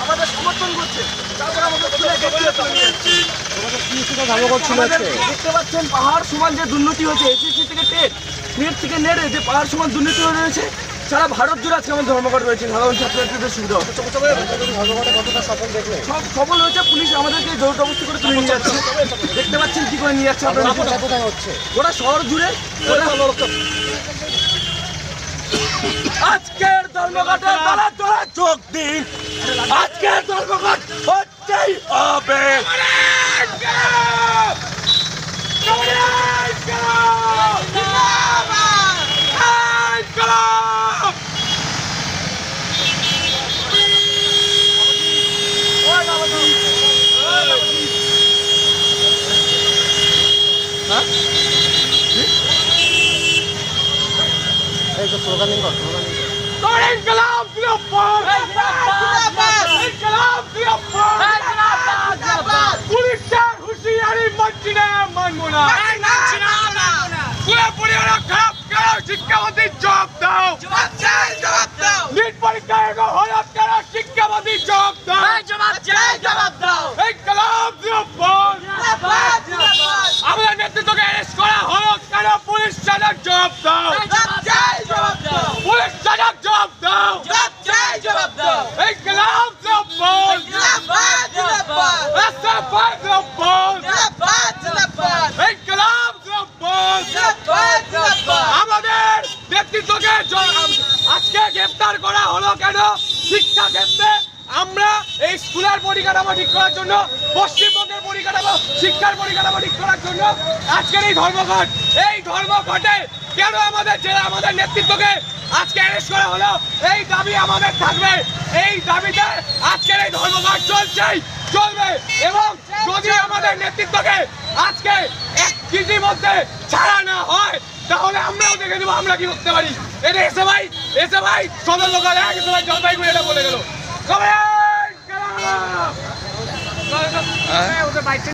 আমাদের সমর্থন করছে, দেখতে পাচ্ছেন পাহাড় সমান যে দুর্নীতি হয়েছে এসএসসি থেকে নেট থেকে নেটে যে পাহাড় সমান দুর্নীতি রয়েছে সারা ভারত জুড়ে আজকে আমাদের ধর্মঘট রয়েছে সাধারণ ছাত্রছাত্রীদের সুবিধা সব সফল হয়েছে। পুলিশ আমাদেরকে জোর জবরদস্তি করে তুলে নিয়ে যাচ্ছে, দেখতে পাচ্ছেন কি করে নিয়ে যাচ্ছে ওরা শহর জুড়ে। আজকের ধর্মঘটে তারা যোগ দিন, আজকের ধর্মঘট হচ্ছেই হবে। স্লোগানিং কর, পুলিশের হুঁশিয়ারি মানছি না, মানবো না। শিক্ষামন্ত্রী জবাব দাও, নিট পরীক্ষায় হঠাৎ কেন শিক্ষামন্ত্রী জবাব দাও। এই কালাম আমাদের নেতৃত্বকে অ্যারেস্ট করা হলো কেন? পুলিশ সাজার জবাব দাও, পুলিশ সাজার জবাব দাও। এই কালাম আমাদের নেতৃত্বকে আজকে গ্রেফতার করা হলো কেন? শিক্ষা ক্ষেত্রে আমরা এই স্কুলের পরিকাঠামো ঠিক করার জন্য, পশ্চিমবঙ্গের পরিকাঠামো শিক্ষার পরিকাঠামো ঠিক করার জন্য আজকের এই ধর্মঘট। এই ধর্মঘটে কেন আমাদের নেতৃত্বকে আজকে অ্যারেস্ট করা হলো? এই দাবি আমাদের থাকবে, এই দাবিতে আজকের এই ধর্মঘট চলবে। এবং যদি আমাদের নেতৃত্বকে আজকে এক চিঠির মধ্যে ছাড়া না হয় তাহলে আমরাও দেখে দেবো আমরা কি করতে পারি। এটা এসে ভাই সদর লোকাল এসে ভাই জলপাইগুড়ি এটা বলে গেল।